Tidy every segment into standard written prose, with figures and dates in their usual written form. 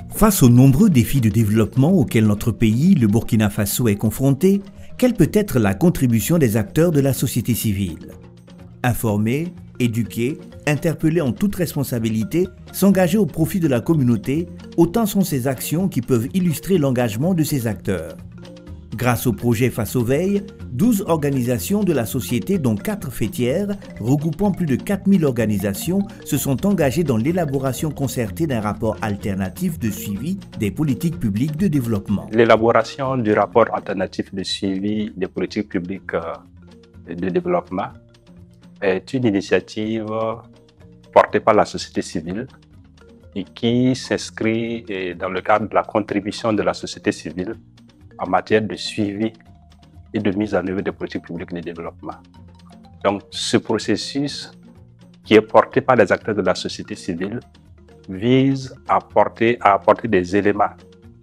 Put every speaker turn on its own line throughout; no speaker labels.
Face aux nombreux défis de développement auxquels notre pays, le Burkina Faso, est confronté, quelle peut être la contribution des acteurs de la société civile? Informer, éduquer, interpeller en toute responsabilité, s'engager au profit de la communauté, autant sont ces actions qui peuvent illustrer l'engagement de ces acteurs. Grâce au projet Face aux Veilles, 12 organisations de la société, dont 4 fêtières, regroupant plus de 4000 organisations, se sont engagées dans l'élaboration concertée d'un rapport alternatif de suivi des politiques publiques de développement.
L'élaboration du rapport alternatif de suivi des politiques publiques de développement est une initiative portée par la société civile et qui s'inscrit dans le cadre de la contribution de la société civile en matière de suivi et de mise en œuvre des politiques publiques de développement. Donc, ce processus qui est porté par les acteurs de la société civile vise à apporter des éléments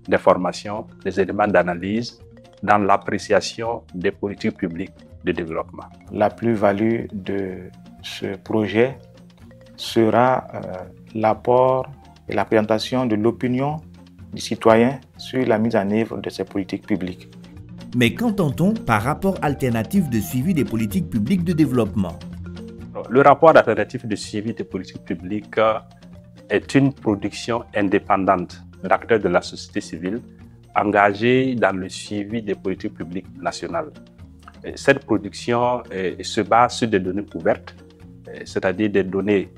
d'information, des éléments d'analyse dans l'appréciation des politiques publiques de développement.
La plus-value de ce projet sera l'apport et la présentation de l'opinion du citoyen sur la mise en œuvre de ces politiques publiques.
Mais qu'entend-on par rapport alternatif de suivi des politiques publiques de développement?
Le rapport alternatif de suivi des politiques publiques est une production indépendante d'acteurs de la société civile engagés dans le suivi des politiques publiques nationales. Cette production se base sur des données ouvertes, c'est-à-dire des données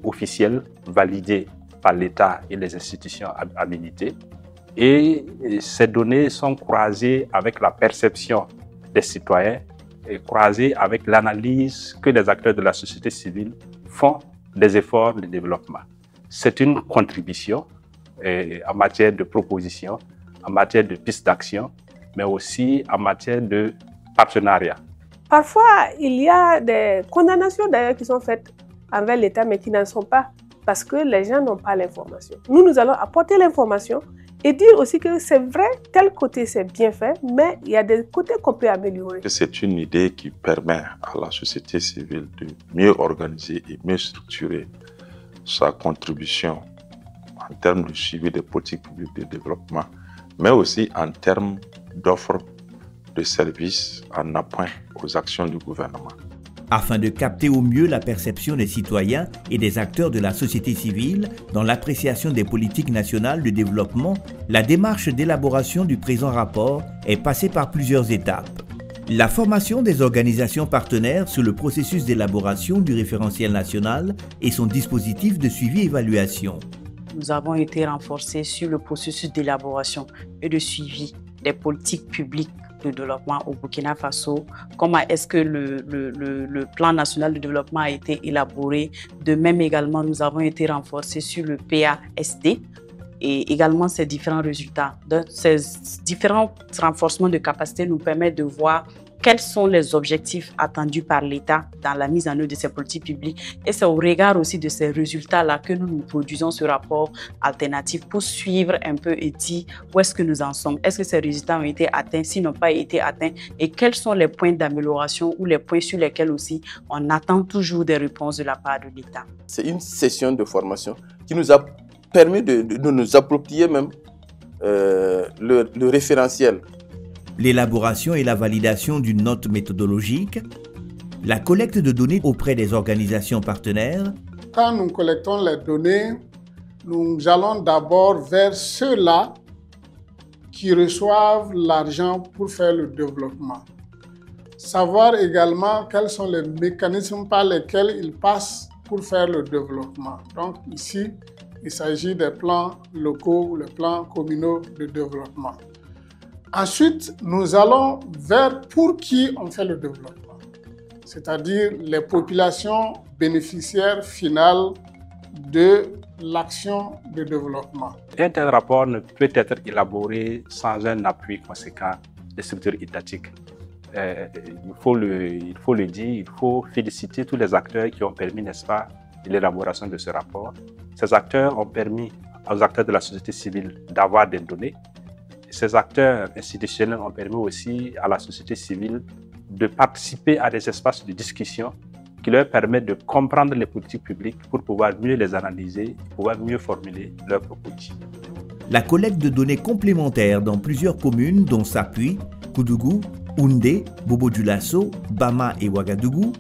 officielles validées par l'État et les institutions habilitées. Et ces données sont croisées avec la perception des citoyens et croisées avec l'analyse que les acteurs de la société civile font des efforts de développement. C'est une contribution en matière de proposition, en matière de pistes d'action, mais aussi en matière de partenariat.
Parfois, il y a des condamnations d'ailleurs qui sont faites envers l'État, mais qui n'en sont pas parce que les gens n'ont pas l'information. Nous allons apporter l'information et dire aussi que c'est vrai, tel côté c'est bien fait, mais il y a des côtés qu'on peut améliorer.
C'est une idée qui permet à la société civile de mieux organiser et mieux structurer sa contribution en termes de suivi des politiques publiques de développement, mais aussi en termes d'offres de services en appoint aux actions du gouvernement.
Afin de capter au mieux la perception des citoyens et des acteurs de la société civile dans l'appréciation des politiques nationales de développement, la démarche d'élaboration du présent rapport est passée par plusieurs étapes. La formation des organisations partenaires sur le processus d'élaboration du référentiel national et son dispositif de suivi-évaluation.
Nous avons été renforcés sur le processus d'élaboration et de suivi des politiques publiques de développement au Burkina Faso, comment est-ce que le plan national de développement a été élaboré. De même également, nous avons été renforcés sur le PASD et également ces différents résultats. Donc, ces différents renforcements de capacité nous permettent de voir quels sont les objectifs attendus par l'État dans la mise en œuvre de ces politiques publiques. Et c'est au regard aussi de ces résultats-là que nous produisons ce rapport alternatif pour suivre un peu et dire où est-ce que nous en sommes. Est-ce que ces résultats ont été atteints, s'ils n'ont pas été atteints, et quels sont les points d'amélioration ou les points sur lesquels aussi on attend toujours des réponses de la part de l'État.
C'est une session de formation qui nous a permis de nous approprier même le référentiel.
L'élaboration et la validation d'une note méthodologique, la collecte de données auprès des organisations partenaires.
Quand nous collectons les données, nous allons d'abord vers ceux-là qui reçoivent l'argent pour faire le développement. Savoir également quels sont les mécanismes par lesquels ils passent pour faire le développement. Donc ici, il s'agit des plans locaux ou les plans communaux de développement. Ensuite, nous allons vers pour qui on fait le développement, c'est-à-dire les populations bénéficiaires finales de l'action de développement.
Un tel rapport ne peut être élaboré sans un appui conséquent des structures étatiques. Il faut le dire, il faut féliciter tous les acteurs qui ont permis, n'est-ce pas, l'élaboration de ce rapport. Ces acteurs ont permis aux acteurs de la société civile d'avoir des données. Ces acteurs institutionnels ont permis aussi à la société civile de participer à des espaces de discussion qui leur permet de comprendre les politiques publiques pour pouvoir mieux les analyser, pouvoir mieux formuler leurs propositions.
La collecte de données complémentaires dans plusieurs communes dont Sapui, Koudougou, Houndé, Bobo-Dioulasso, Bama et Ouagadougou.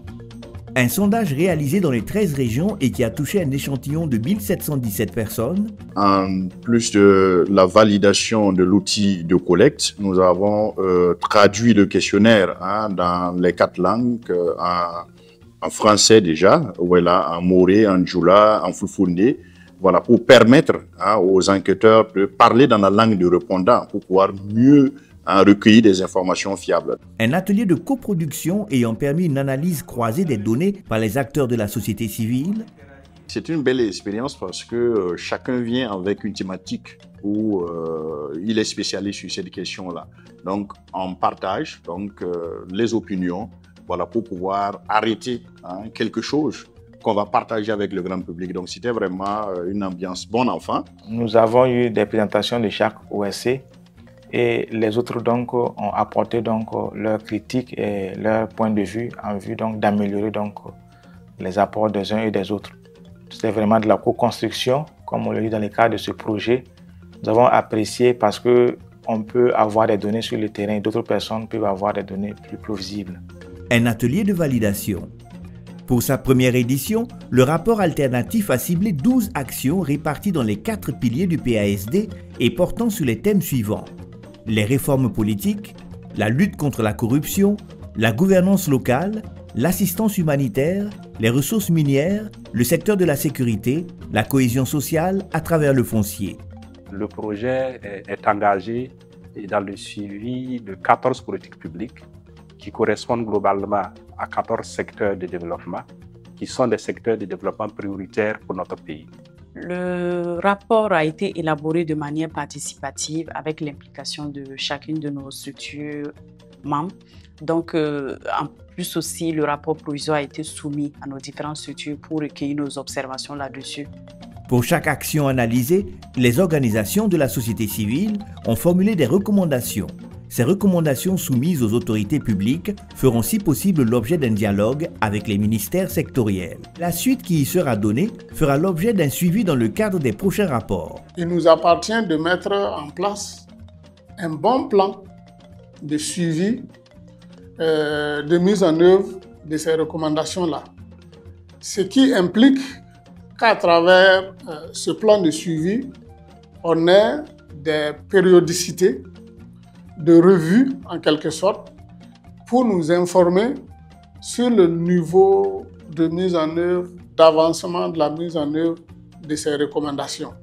Un sondage réalisé dans les 13 régions et qui a touché un échantillon de 1717 personnes.
En plus de la validation de l'outil de collecte, nous avons traduit le questionnaire dans les 4 langues, en français déjà, voilà, en Moré, en Djoula, en Fulfulde, voilà, pour permettre aux enquêteurs de parler dans la langue du répondant pour pouvoir mieux recueillir des informations fiables.
Un atelier de coproduction ayant permis une analyse croisée des données par les acteurs de la société civile.
C'est une belle expérience parce que chacun vient avec une thématique où il est spécialiste sur cette question-là. Donc, on partage les opinions, voilà, pour pouvoir arrêter quelque chose qu'on va partager avec le grand public. Donc, c'était vraiment une ambiance bon enfant.
Nous avons eu des présentations de chaque OSC et les autres donc ont apporté donc leurs critiques et leurs points de vue en vue donc d'améliorer donc les apports des uns et des autres. C'était vraiment de la co-construction, comme on le dit dans le cadre de ce projet. Nous avons apprécié parce que on peut avoir des données sur le terrain, d'autres personnes peuvent avoir des données plus plausibles.
Un atelier de validation. Pour sa première édition, le rapport alternatif a ciblé 12 actions réparties dans les 4 piliers du PASD et portant sur les thèmes suivants: les réformes politiques, la lutte contre la corruption, la gouvernance locale, l'assistance humanitaire, les ressources minières, le secteur de la sécurité, la cohésion sociale à travers le foncier.
Le projet est engagé dans le suivi de 14 politiques publiques qui correspondent globalement à 14 secteurs de développement, qui sont des secteurs de développement prioritaires pour notre pays.
Le rapport a été élaboré de manière participative avec l'implication de chacune de nos structures membres. Donc, en plus aussi, le rapport provisoire a été soumis à nos différentes structures pour recueillir nos observations là-dessus.
Pour chaque action analysée, les organisations de la société civile ont formulé des recommandations. Ces recommandations soumises aux autorités publiques feront si possible l'objet d'un dialogue avec les ministères sectoriels. La suite qui y sera donnée fera l'objet d'un suivi dans le cadre des prochains rapports.
Il nous appartient de mettre en place un bon plan de suivi, de mise en œuvre de ces recommandations-là. Ce qui implique qu'à travers ce plan de suivi, on ait des périodicités de revue, en quelque sorte, pour nous informer sur le niveau de mise en œuvre, d'avancement de la mise en œuvre de ces recommandations.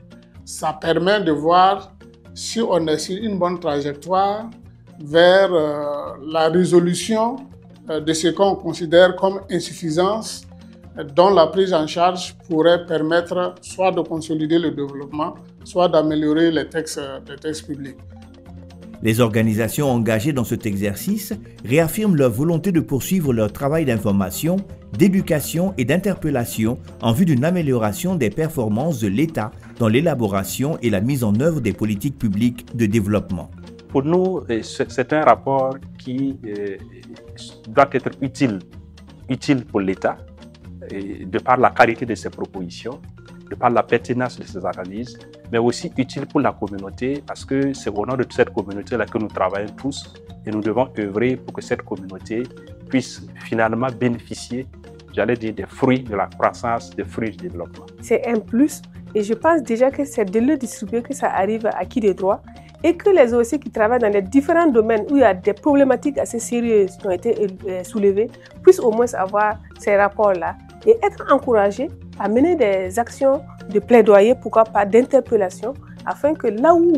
Ça permet de voir si on est sur une bonne trajectoire vers la résolution de ce qu'on considère comme insuffisance, dont la prise en charge pourrait permettre soit de consolider le développement, soit d'améliorer les textes publics.
Les organisations engagées dans cet exercice réaffirment leur volonté de poursuivre leur travail d'information, d'éducation et d'interpellation en vue d'une amélioration des performances de l'État dans l'élaboration et la mise en œuvre des politiques publiques de développement.
Pour nous, c'est un rapport qui doit être utile pour l'État, de par la qualité de ses propositions, de par la pertinence de ses analyses, mais aussi utile pour la communauté parce que c'est au nom de cette communauté-là que nous travaillons tous et nous devons œuvrer pour que cette communauté puisse finalement bénéficier, j'allais dire, des fruits de la croissance, des fruits du développement.
C'est un plus et je pense déjà que c'est de le distribuer que ça arrive à qui de droit et que les OSC qui travaillent dans les différents domaines où il y a des problématiques assez sérieuses qui ont été soulevées puissent au moins avoir ces rapports-là et être encouragés à mener des actions de plaidoyer, pourquoi pas d'interpellation, afin que là où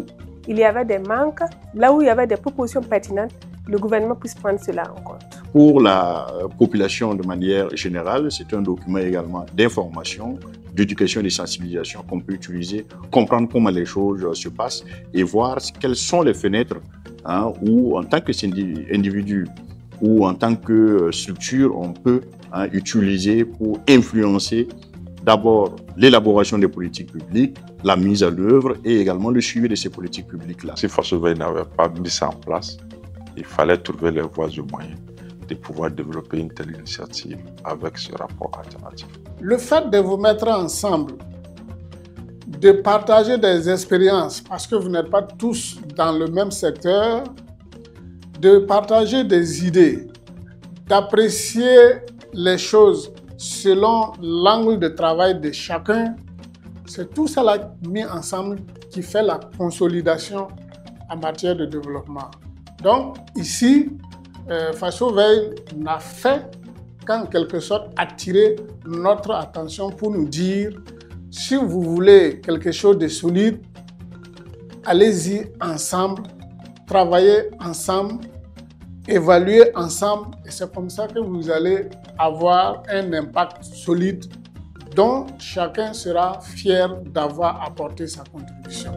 il y avait des manques, là où il y avait des propositions pertinentes, le gouvernement puisse prendre cela en compte.
Pour la population de manière générale, c'est un document également d'information, d'éducation et de sensibilisation qu'on peut utiliser, comprendre comment les choses se passent et voir quelles sont les fenêtres où, en tant qu'individu ou en tant que structure, on peut utiliser pour influencer d'abord l'élaboration des politiques publiques, la mise à l'œuvre et également le suivi de ces politiques publiques-là.
Si Faso Veille n'avait pas mis ça en place, il fallait trouver les voies et moyens de pouvoir développer une telle initiative avec ce rapport alternatif.
Le fait de vous mettre ensemble, de partager des expériences, parce que vous n'êtes pas tous dans le même secteur, de partager des idées, d'apprécier les choses selon l'angle de travail de chacun, c'est tout cela mis ensemble qui fait la consolidation en matière de développement. Donc ici, Faso Veille n'a fait qu'en quelque sorte attirer notre attention pour nous dire si vous voulez quelque chose de solide, allez-y ensemble, travaillez ensemble, évaluez ensemble et c'est comme ça que vous allez avoir un impact solide dont chacun sera fier d'avoir apporté sa contribution.